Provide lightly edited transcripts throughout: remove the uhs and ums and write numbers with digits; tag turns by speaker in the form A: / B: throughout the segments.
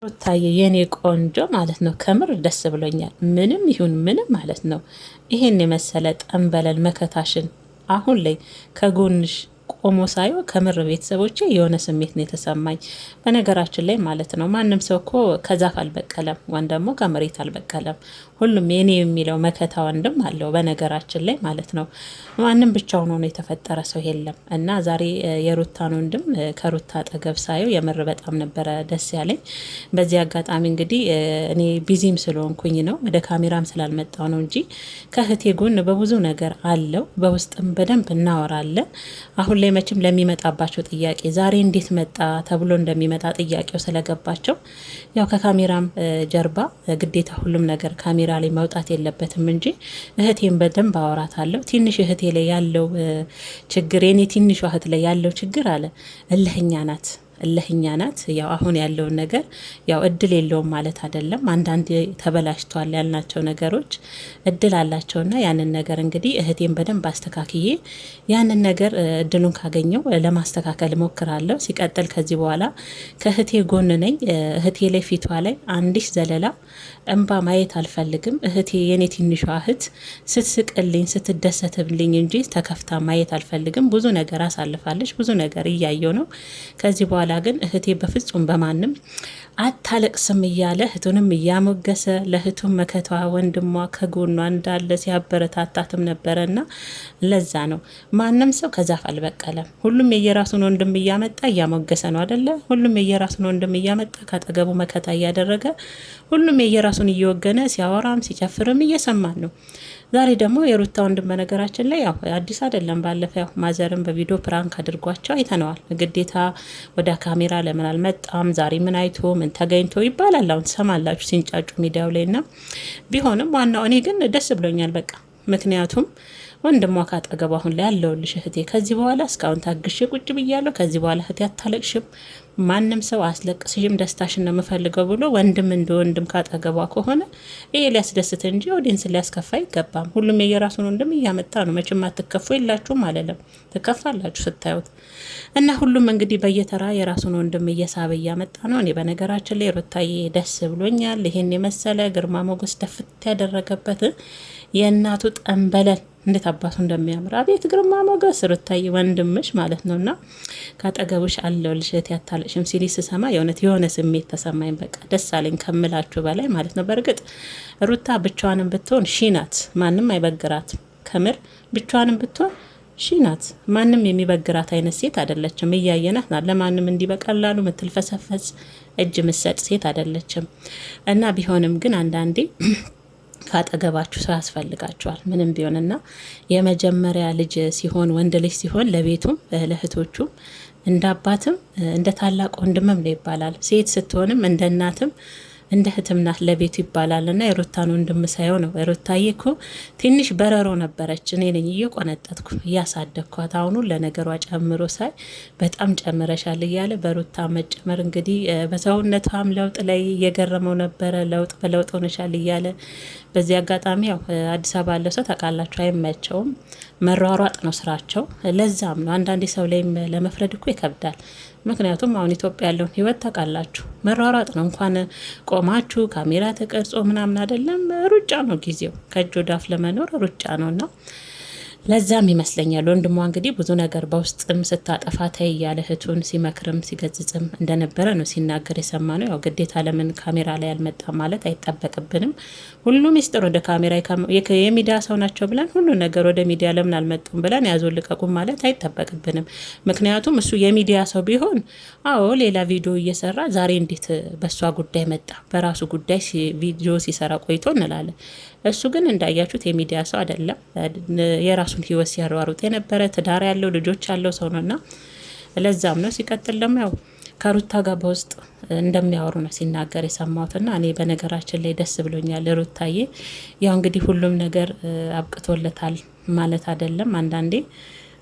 A: ሩታዬ የኔ ቆንጆ ማለት ነው። ከምር ደስ ብሎኛል። ምንም ይሁን ምንም ማለት ነው። ይሄን የመሰለ ጠንበለል መከታሽን አሁን ላይ ከጎንሽ ቆሞ ሳየው ከምር ቤተሰቦቼ የሆነ ስሜት ነው የተሰማኝ። በነገራችን ላይ ማለት ነው ማንም ሰው እኮ ከዛፍ አልበቀለም፣ ወይም ደግሞ ከመሬት አልበቀለም። ሁሉም የኔ የሚለው መከታ ወንድም አለው። በነገራችን ላይ ማለት ነው ማንም ብቻውን ሆኖ የተፈጠረ ሰው የለም። እና ዛሬ የሩታን ወንድም ከሩታ አጠገብ ሳየው የምር በጣም ነበረ ደስ ያለኝ። በዚህ አጋጣሚ እንግዲህ እኔ ቢዚም ስለሆንኩኝ ነው ወደ ካሜራም ስላልመጣው ነው እንጂ ከእህቴ ጎን በብዙ ነገር አለው። በውስጥም በደንብ እናወራለን። አሁን ላይ መቼም ለሚመጣባቸው ጥያቄ ዛሬ እንዴት መጣ ተብሎ እንደሚመጣ ጥያቄው ስለገባቸው ያው ከካሜራም ጀርባ ግዴታ ሁሉም ነገር ካሜራ ላይ መውጣት የለበትም እንጂ እህቴን በደንብ አወራታለሁ። ትንሽ እህቴ ላይ ያለው ችግር የኔ ትንሿ እህት ላይ ያለው ችግር አለ እልህኛ ናት እልህኛ ናት። ያው አሁን ያለውን ነገር ያው እድል የለውም ማለት አይደለም። አንዳንድ ተበላሽቷል ያልናቸው ነገሮች እድል አላቸውና ያንን ነገር እንግዲህ እህቴን በደንብ አስተካክዬ ያንን ነገር እድሉን ካገኘው ለማስተካከል ሞክራለሁ። ሲቀጥል ከዚህ በኋላ ከእህቴ ጎን ነኝ። እህቴ ላይ ፊቷ ላይ አንዲሽ ዘለላ እንባ ማየት አልፈልግም። እህቴ የኔ ትንሿ እህት ስትስቅልኝ ስትደሰትልኝ እንጂ ተከፍታ ማየት አልፈልግም። ብዙ ነገር አሳልፋለች። ብዙ ነገር እያየው ነው። ከዚህ በኋላ ግን እህቴ በፍጹም በማንም አታለቅስም እያለ እህቱንም እያሞገሰ ለእህቱም መከቷ ወንድሟ ከጎኗ እንዳለ ሲያበረታታትም ነበረና ለዛ ነው ማንም ሰው ከዛፍ አልበቀለም። ሁሉም የየራሱን ወንድም እያመጣ እያሞገሰ ነው አይደለ? ሁሉም የየራሱን ወንድም እያመጣ ካጠገቡ መከታ እያደረገ ሁሉም የየራሱን እየወገነ ሲያወራም ሲጨፍርም እየሰማን ነው። ዛሬ ደግሞ የሩታ ወንድም በነገራችን ላይ ያው አዲስ አይደለም። ባለፈ ያው ማዘርም በቪዲዮ ፕራንክ አድርጓቸው አይተነዋል። ግዴታ ወደ ካሜራ ለምን አልመጣም ዛሬ ምን አይቶ ምን ተገኝቶ ይባላል። አሁን ትሰማላችሁ ሲንጫጩ ሚዲያው ላይ እና ቢሆንም ዋናው እኔ ግን ደስ ብሎኛል በቃ ምክንያቱም ወንድሟ ካጠገቡ አሁን ላይ ያለውልሽ እህቴ ከዚህ በኋላ እስካሁን ታግሼ ቁጭ ብያለሁ። ከዚህ በኋላ እህቴ አታለቅሽም፣ ማንም ሰው አስለቅስሽም፣ ደስታሽን ነው የምፈልገው ብሎ ወንድም እንደ ወንድም ካጠገቧ ከሆነ ይሄ ሊያስደስት እንጂ ኦዲየንስ ሊያስከፋ አይገባም። ሁሉም የየራሱን ወንድም እያመጣ ነው። መቼም አትከፉ የላችሁም አለለም፣ ትከፋላችሁ ስታዩት። እና ሁሉም እንግዲህ በየተራ የራሱን ወንድም እየሳበ እያመጣ ነው። እኔ በነገራችን ላይ ሩታዬ ደስ ብሎኛል። ይሄን የመሰለ ግርማ ሞገስ ደፍት ያደረገበት የእናቱ ጠንበለል እንዴት አባቱ እንደሚያምር አቤት ግርማ ሞገስ! ሩታዬ ወንድምሽ ማለት ነውና ካጠገቡሽ አለውልሽ እህቴ አታለቅሽም ሲል ስሰማ የሆነ ስሜት ተሰማኝ። በቃ ደስ አለኝ ከምላችሁ በላይ ማለት ነው። በእርግጥ ሩታ ብቻዋንም ብትሆን ሺናት፣ ማንም አይበግራትም። ከምር ብቻዋንም ብትሆን ሺናት፣ ማንም የሚበግራት አይነት ሴት አይደለችም። እያየናት ናት። ለማንም እንዲህ በቀላሉ ምትልፈሰፈስ እጅ ምሰጥ ሴት አይደለችም። እና ቢሆንም ግን አንዳንዴ ካጠገባችሁ ሰው ያስፈልጋችኋል ምንም ቢሆንና የመጀመሪያ ልጅ ሲሆን ወንድ ልጅ ሲሆን ለቤቱም ለእህቶቹም እንደ አባትም እንደ ታላቅ ወንድምም ነው ይባላል። ሴት ስትሆንም እንደ እናትም እንደ እህትም ናት ለቤቱ ይባላል። እና የሩታን ወንድም ሳየው ነው ሩታዬ እኮ ትንሽ በረሮ ነበረች። እኔ ነኝ እየቆነጠጥኩ እያሳደግኳት። አሁኑ ለነገሯ ጨምሮ ሳይ በጣም ጨምረሻል እያለ በሩታ መጨመር እንግዲህ በሰውነቷም ለውጥ ላይ እየገረመው ነበረ። ለውጥ በለውጥ ሆነሻል እያለ በዚህ አጋጣሚ ያው አዲስ አበባ ያለው ሰው ታውቃላችሁ አይመቸውም፣ መሯሯጥ ነው ስራቸው። ለዛም ነው አንዳንዴ ሰው ላይም ለመፍረድ እኮ ይከብዳል። ምክንያቱም አሁን ኢትዮጵያ ያለውን ህይወት ታውቃላችሁ፣ መሯሯጥ ነው። እንኳን ቆማችሁ ካሜራ ተቀርጾ ምናምን አይደለም፣ ሩጫ ነው ጊዜው። ከእጅ ወዳፍ ለመኖር ሩጫ ነውና ለዛም ይመስለኛል ወንድሟ እንግዲህ ብዙ ነገር በውስጥም ስታጠፋ ተይ እያለ እህቱን ሲመክርም ሲገጽጽም እንደነበረ ነው ሲናገር የሰማ ነው። ያው ግዴታ ለምን ካሜራ ላይ ያልመጣ ማለት አይጠበቅብንም። ሁሉ ሚስጥር ወደ ካሜራ የሚዲያ ሰው ናቸው ብለን ሁሉ ነገር ወደ ሚዲያ ለምን አልመጡም ብለን ያዞ ልቀቁም ማለት አይጠበቅብንም። ምክንያቱም እሱ የሚዲያ ሰው ቢሆን አዎ ሌላ ቪዲዮ እየሰራ ዛሬ እንዴት በእሷ ጉዳይ መጣ በራሱ ጉዳይ ቪዲዮ ሲሰራ ቆይቶ እንላለን። እሱ ግን እንዳያችሁት የሚዲያ ሰው አይደለም። የራሱን ህይወት ሲያሯሩጥ የነበረ ትዳር ያለው ልጆች ያለው ሰው ነውና ለዛም ነው። ሲቀጥል ደግሞ ያው ከሩታ ጋር በውስጥ እንደሚያወሩ ነው ሲናገር የሰማሁትና እኔ በነገራችን ላይ ደስ ብሎኛል። ሩታዬ ያው እንግዲህ ሁሉም ነገር አብቅቶለታል ማለት አይደለም። አንዳንዴ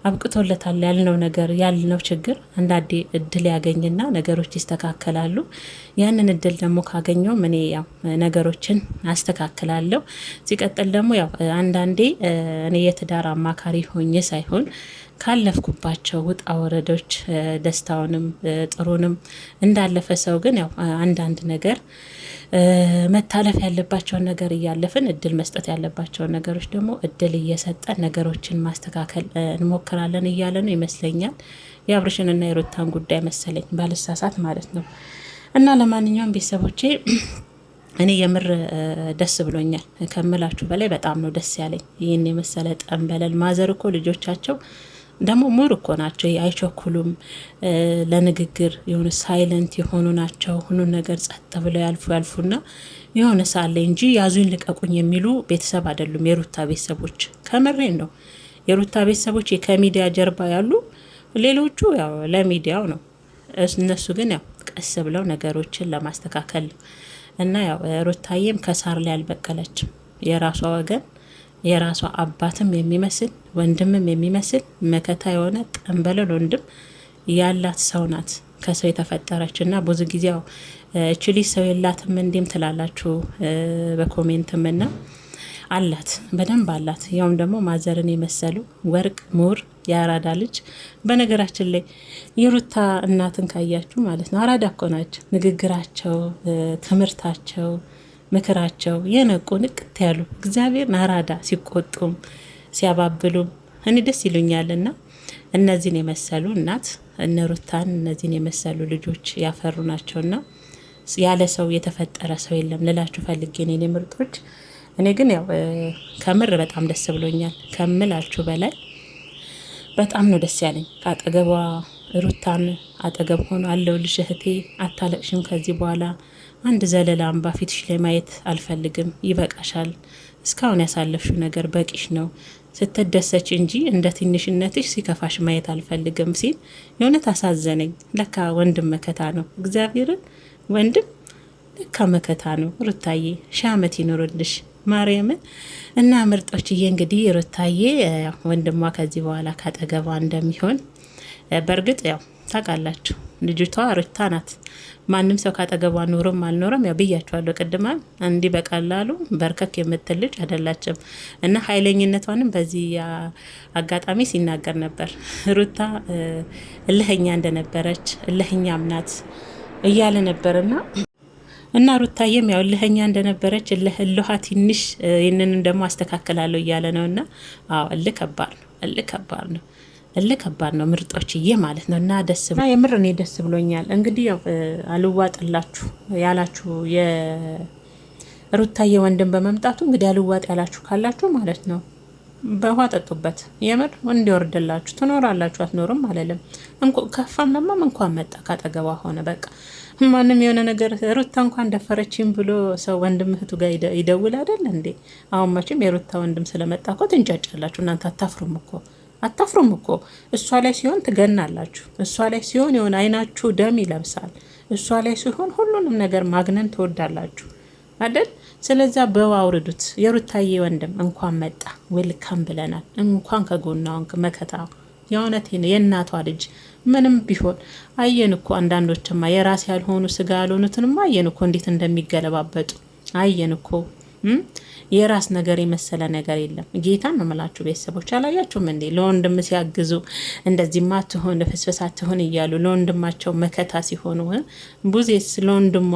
A: አብቅቶለታል ያልነው ነገር ያልነው ችግር አንዳንዴ እድል ያገኝና ነገሮች ይስተካከላሉ። ያንን እድል ደግሞ ካገኘው እኔ ያው ነገሮችን አስተካክላለሁ። ሲቀጥል ደግሞ ያው አንዳንዴ እኔ የትዳር አማካሪ ሆኜ ሳይሆን ካለፍኩባቸው ውጣ ወረዶች ደስታውንም ጥሩንም እንዳለፈ ሰው ግን ያው አንዳንድ ነገር መታለፍ ያለባቸውን ነገር እያለፍን እድል መስጠት ያለባቸውን ነገሮች ደግሞ እድል እየሰጠን ነገሮችን ማስተካከል እንሞክራለን እያለ ነው ይመስለኛል። የአብርሽንና የሩታን ጉዳይ መሰለኝ ባልሳሳት ማለት ነው። እና ለማንኛውም ቤተሰቦቼ እኔ የምር ደስ ብሎኛል ከምላችሁ በላይ በጣም ነው ደስ ያለኝ። ይህን የመሰለ ጠንበለል ማዘር እኮ ልጆቻቸው ደግሞ ሙር እኮ ናቸው፣ አይቸኩሉም። ለንግግር የሆነ ሳይለንት የሆኑ ናቸው። ሁሉን ነገር ጸጥ ብለው ያልፉና የሆነ ሳለ እንጂ ያዙኝ ልቀቁኝ የሚሉ ቤተሰብ አይደሉም የሩታ ቤተሰቦች። ከምሬን ነው። የሩታ ቤተሰቦች ከሚዲያ ጀርባ ያሉ፣ ሌሎቹ ያው ለሚዲያው ነው። እነሱ ግን ያው ቀስ ብለው ነገሮችን ለማስተካከል ነው። እና ያው ሩታዬም ከሳር ላይ አልበቀለችም። የራሷ ወገን የራሷ አባትም የሚመስል ወንድምም የሚመስል መከታ የሆነ ጠንበለል ወንድም ያላት ሰው ናት። ከሰው የተፈጠረች እና ብዙ ጊዜ ያው እችሊ ሰው የላትም እንዲም ትላላችሁ በኮሜንትም እና አላት፣ በደንብ አላት። ያውም ደግሞ ማዘርን የመሰሉ ወርቅ ምሁር የአራዳ ልጅ። በነገራችን ላይ የሩታ እናትን ካያችሁ ማለት ነው አራዳ እኮ ናቸው። ንግግራቸው፣ ትምህርታቸው፣ ምክራቸው የነቁ ንቅት ያሉ እግዚአብሔር አራዳ፣ ሲቆጡም ሲያባብሉም እኔ ደስ ይሉኛልና እነዚህን የመሰሉ እናት እነ ሩታን እነዚህን የመሰሉ ልጆች ያፈሩ ናቸውና ያለ ሰው የተፈጠረ ሰው የለም ልላችሁ ፈልጌ ነው የኔ ምርጦች። እኔ ግን ያው ከምር በጣም ደስ ብሎኛል ከምላችሁ በላይ በጣም ነው ደስ ያለኝ። ከአጠገቧ ሩታን አጠገብ ሆኖ አለሁልሽ እህቴ፣ አታለቅሽም፣ ከዚህ በኋላ አንድ ዘለላ እንባ ፊትሽ ላይ ማየት አልፈልግም፣ ይበቃሻል፣ እስካሁን ያሳለፍሽው ነገር በቂሽ ነው፣ ስትደሰች እንጂ እንደ ትንሽነትሽ ሲከፋሽ ማየት አልፈልግም ሲል የእውነት አሳዘነኝ። ለካ ወንድም መከታ ነው። እግዚአብሔርን ወንድም ለካ መከታ ነው። ሩታዬ ሺህ ዓመት ይኖርልሽ ማርያምን። እና ምርጦችዬ እንግዲህ ሩታዬ ወንድሟ ከዚህ በኋላ ካጠገቧ እንደሚሆን በእርግጥ ያው ታውቃላችሁ፣ ልጅቷ ሩታ ናት። ማንም ሰው ካጠገቧ ኖሮም አልኖረም ያው ብያችኋለሁ ቅድማል፣ እንዲህ በቀላሉ በርከክ የምትል ልጅ አይደላችም። እና ኃይለኝነቷንም በዚህ አጋጣሚ ሲናገር ነበር። ሩታ እልህኛ እንደነበረች እልህኛም ናት እያለ ነበርና እና ሩታዬም ያው እልህኛ እንደነበረች እልሃ ትንሽ ይህንንም ደግሞ አስተካክላለሁ እያለ ነው። እና አዎ እልህ ከባድ ነው፣ እልህ ከባድ ነው ምርጦችዬ ማለት ነው። እና የምር እኔ ደስ ብሎኛል። እንግዲህ ያው አልዋጥላችሁ ያላችሁ የሩታዬ ወንድም በመምጣቱ እንግዲህ አልዋጥ ያላችሁ ካላችሁ ማለት ነው በውሃ ጠጡበት። የምር እንዲወርድላችሁ ትኖራላችሁ፣ አትኖርም አለለም። ከፋም ለማም እንኳን መጣ ካጠገቧ ሆነ። በቃ ማንም የሆነ ነገር ሩታ እንኳን ደፈረችም ብሎ ሰው ወንድም እህቱ ጋር ይደውል አይደል እንዴ? አሁን መቼም የሩታ ወንድም ስለመጣ እኮ ትንጫጫላችሁ እናንተ። አታፍሩም እኮ እሷ ላይ ሲሆን ትገናላችሁ። እሷ ላይ ሲሆን የሆነ አይናችሁ ደም ይለብሳል። እሷ ላይ ሲሆን ሁሉንም ነገር ማግነን ትወዳላችሁ አይደል? ስለዛ በዋውርዱት። የሩታዬ ወንድም እንኳን መጣ፣ ዌልካም ብለናል። እንኳን ከጎናውን መከታ የእውነት የእናቷ ልጅ ምንም ቢሆን አየን እኮ። አንዳንዶችማ የራስ ያልሆኑ ስጋ ያልሆኑትንማ አየን እኮ እንዴት እንደሚገለባበጡ አየን እኮ። የራስ ነገር የመሰለ ነገር የለም። ጌታን ነው የምላችሁ ቤተሰቦች፣ አላያችሁም እንዴ? ለወንድም ሲያግዙ እንደዚህማ ትሆን ፍስፍሳ ትሆን እያሉ ለወንድማቸው መከታ ሲሆኑ፣ ቡዜስ ለወንድሟ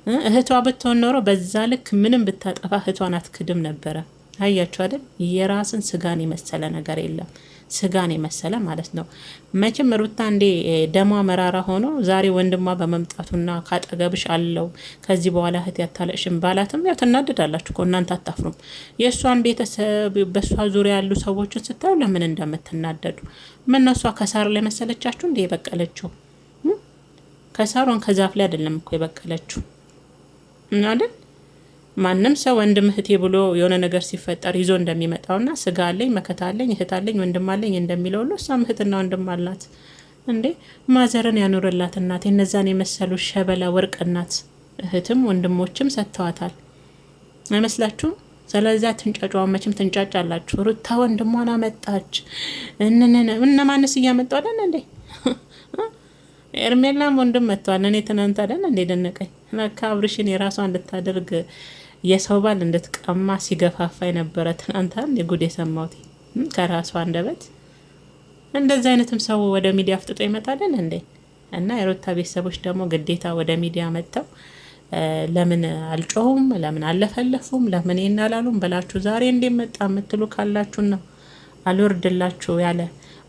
A: እህቷ ብትሆን ኖሮ በዛ ልክ ምንም ብታጠፋ እህቷን አትክድም ነበረ። አያችሁ አይደል? የራስን ስጋን የመሰለ ነገር የለም። ስጋን የመሰለ ማለት ነው። መቼም ሩታ እንዴ ደሟ መራራ ሆኖ ዛሬ ወንድሟ በመምጣቱና ካጠገብሽ አለው ከዚህ በኋላ እህት ያታለቅሽም ባላትም ያው ትናደዳላችሁ እኮ እናንተ አታፍሩም። የእሷን ቤተሰብ በእሷ ዙሪያ ያሉ ሰዎችን ስታዩ ለምን እንደምትናደዱ። እነሷ ከሳር ላይ መሰለቻችሁ እንዴ የበቀለችው? ከሳሯን ከዛፍ ላይ አይደለም እኮ የበቀለችው አይደል? ማንም ሰው ወንድም እህቴ ብሎ የሆነ ነገር ሲፈጠር ይዞ እንደሚመጣውና ስጋ አለኝ መከታ አለኝ እህት አለኝ ወንድም አለኝ እንደሚለው ሁሉ እሷም እህትና ወንድም አላት እንዴ። ማዘርን ያኖርላት እናት፣ እነዛን የመሰሉ ሸበላ ወርቅ እናት እህትም ወንድሞችም ሰጥተዋታል አይመስላችሁም? ስለዚህ ትንጫጫው መቼም ትንጫጫላችሁ። ሩታ ወንድሟን አመጣች እነማንስ እያመጣው አይደል እንዴ? ኤርሜላም ወንድም መጥቷል። እኔ ትናንት አይደል እንዴ ደነቀኝ። ለካ አብርሽን የራሷን እንድታደርግ የሰው ባል እንድትቀማ ሲገፋፋ የነበረ ትናንት የጉድ የሰማሁት ከራሷ አንደበት እንደዚህ አይነትም ሰው ወደ ሚዲያ አፍጥጦ ይመጣልን እንዴ? እና የሩታ ቤተሰቦች ደግሞ ግዴታ ወደ ሚዲያ መጥተው ለምን አልጮሁም፣ ለምን አለፈለፉም፣ ለምን ይናላሉም ብላችሁ ዛሬ እንደመጣ የምትሉ ካላችሁ ነው አልወርድላችሁ ያለ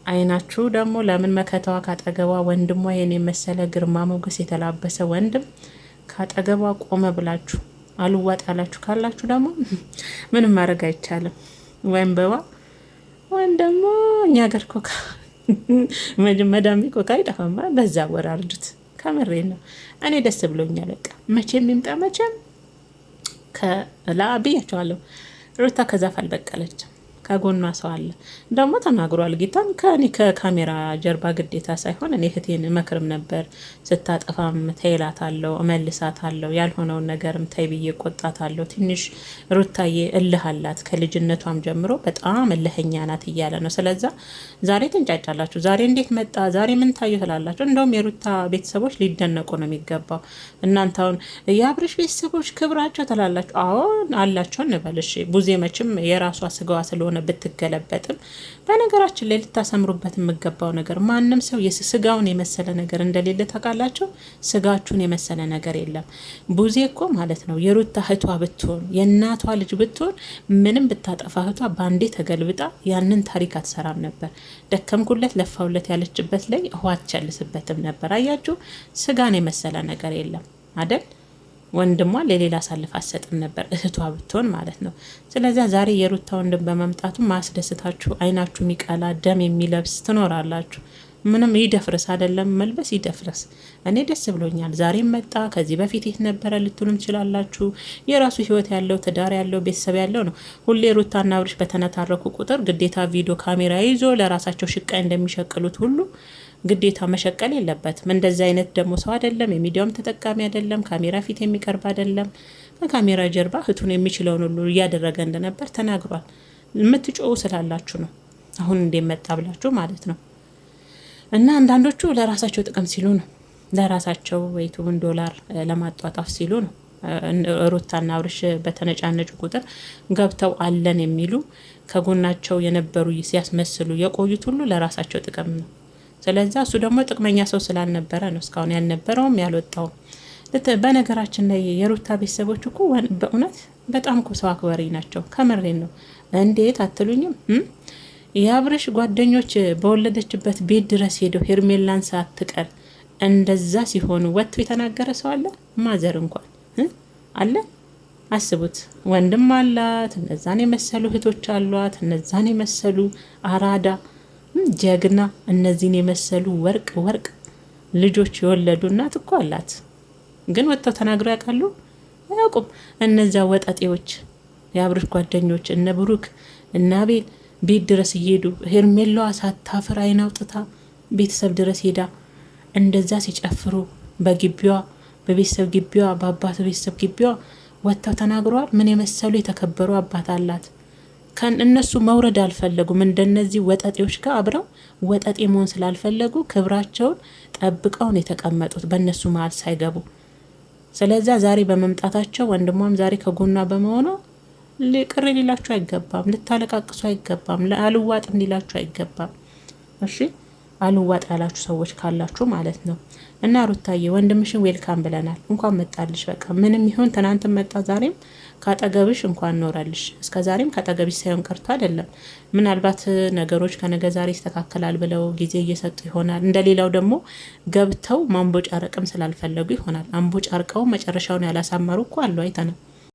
A: አይናችሁ ደግሞ ለምን መከታዋ ካጠገቧ ወንድሟ የኔ መሰለ ግርማ ሞገስ የተላበሰ ወንድም ካጠገቧ ቆመ ብላችሁ አልዋጥ ያላችሁ ካላችሁ ደግሞ ምንም ማድረግ አይቻልም። ወይም ወይም ደግሞ እኛ ገር ኮካ መዳሚ ኮካ ይጠፋማ በዛ ወራርዱት። ከምሬ ነው። እኔ ደስ ብሎኛል። በቃ መቼም ይምጣ መቼም ብያቸዋለሁ። ሩታ ከዛፍ አልበቀለችም። ከጎኗ ሰው አለ። ደግሞ ተናግሯል ጌታን ከኔ ከካሜራ ጀርባ ግዴታ ሳይሆን እኔ እህቴን መክርም ነበር። ስታጠፋም ተይላታለሁ፣ እመልሳታለሁ፣ ያልሆነውን ነገርም ተይ ብዬ ቆጣታለሁ። ትንሽ ሩታዬ እልህ አላት ከልጅነቷም ጀምሮ በጣም እልህኛ ናት እያለ ነው። ስለዛ ዛሬ ትንጫጫላችሁ። ዛሬ እንዴት መጣ፣ ዛሬ ምን ታዩ ትላላችሁ። እንደውም የሩታ ቤተሰቦች ሊደነቁ ነው የሚገባው። እናንተ አሁን የአብርሽ ቤተሰቦች ክብራቸው ትላላችሁ። አዎ አላቸው እንበልሽ። ቡዜ መችም የራሷ ስጋዋ ስለሆነ ብትገለበጥም በነገራችን ላይ ልታሰምሩበት የምገባው ነገር ማንም ሰው ስጋውን የመሰለ ነገር እንደሌለ ታውቃላችሁ። ስጋችሁን የመሰለ ነገር የለም። ቡዜ እኮ ማለት ነው የሩታ እህቷ ብትሆን የእናቷ ልጅ ብትሆን ምንም ብታጠፋ እህቷ ባንዴ ተገልብጣ ያንን ታሪክ አትሰራም ነበር። ደከምኩለት ለፋውለት ያለችበት ላይ ውሃ አትቸልስበትም ነበር። አያችሁ፣ ስጋን የመሰለ ነገር የለም አደል? ወንድሟ ለሌላ አሳልፍ አሰጥም ነበር እህቷ ብትሆን ማለት ነው። ስለዚህ ዛሬ የሩታ ወንድም በመምጣቱ ማስደስታችሁ አይናችሁ የሚቀላ ደም የሚለብስ ትኖራላችሁ። ምንም ይደፍርስ አይደለም መልበስ ይደፍርስ። እኔ ደስ ብሎኛል። ዛሬም መጣ። ከዚህ በፊት የት ነበረ ልትሉም ትችላላችሁ። የራሱ ህይወት ያለው ትዳር ያለው ቤተሰብ ያለው ነው። ሁሌ ሩታና አብርሽ በተነታረኩ ቁጥር ግዴታ ቪዲዮ ካሜራ ይዞ ለራሳቸው ሽቃይ እንደሚሸቅሉት ሁሉ ግዴታ መሸቀል የለበትም። እንደዚህ አይነት ደግሞ ሰው አይደለም። የሚዲያውም ተጠቃሚ አይደለም። ካሜራ ፊት የሚቀርብ አይደለም። ከካሜራ ጀርባ እህቱን የሚችለውን ሁሉ እያደረገ እንደነበር ተናግሯል። የምትጮው ስላላችሁ ነው አሁን እንደመጣ ብላችሁ ማለት ነው። እና አንዳንዶቹ ለራሳቸው ጥቅም ሲሉ ነው፣ ለራሳቸው ዩቲዩብን ዶላር ለማጧጣፍ ሲሉ ነው። ሩታና አብርሽ በተነጫነጩ ቁጥር ገብተው አለን የሚሉ ከጎናቸው የነበሩ ሲያስመስሉ የቆዩት ሁሉ ለራሳቸው ጥቅም ነው። ስለዚህ እሱ ደግሞ ጥቅመኛ ሰው ስላልነበረ ነው እስካሁን ያልነበረውም ያልወጣውም። በነገራችን ላይ የሩታ ቤተሰቦች እኮ በእውነት በጣም እኮ ሰው አክባሪ ናቸው። ከምሬን ነው። እንዴት አትሉኝም? የአብርሽ ጓደኞች በወለደችበት ቤት ድረስ ሄደው ሄርሜላን ሳትቀር እንደዛ ሲሆኑ ወጥቶ የተናገረ ሰው አለ? ማዘር እንኳን አለ? አስቡት። ወንድም አላት፣ እነዛን የመሰሉ እህቶች አሏት፣ እነዛን የመሰሉ አራዳ ጀግና፣ እነዚህን የመሰሉ ወርቅ ልጆች የወለዱ እናት እኮ አላት። ግን ወጥተው ተናግረው ያውቃሉ? አያውቁም። እነዚያ ወጠጤዎች የአብርሽ ጓደኞች እነ ብሩክ እነ አቤል ቤት ድረስ እየሄዱ ሄርሜላዋ ሳታፍር አይን አውጥታ ቤተሰብ ድረስ ሄዳ እንደዛ ሲጨፍሩ በግቢዋ በቤተሰብ ግቢዋ በአባቱ ቤተሰብ ግቢዋ ወጥተው ተናግረዋል። ምን የመሰሉ የተከበሩ አባት አላት። እነሱ መውረድ አልፈለጉም። እንደነዚህ ወጠጤዎች ጋር አብረው ወጠጤ መሆን ስላልፈለጉ ክብራቸውን ጠብቀውን የተቀመጡት በእነሱ መሀል ሳይገቡ። ስለዛ ዛሬ በመምጣታቸው ወንድሟም ዛሬ ከጎኗ በመሆኑ ቅር ሊላችሁ አይገባም። ልታለቃቅሱ አይገባም። አልዋጥ እንዲላችሁ አይገባም። እሺ አልዋጥ ያላችሁ ሰዎች ካላችሁ ማለት ነው። እና ሩታዬ ወንድምሽን ዌልካም ብለናል። እንኳን መጣልሽ። በቃ ምንም ይሁን ትናንትም መጣ ዛሬም ካጠገብሽ እንኳን ኖራልሽ። እስከ ዛሬም ካጠገብሽ ሳይሆን ቀርቶ አይደለም። ምናልባት ነገሮች ከነገ ዛሬ ይስተካከላል ብለው ጊዜ እየሰጡ ይሆናል። እንደሌላው ደግሞ ገብተው ማንቦጫረቅም ስላልፈለጉ ይሆናል። አንቦጫርቀው መጨረሻውን ያላሳመሩ እኮ አሉ አይተናል።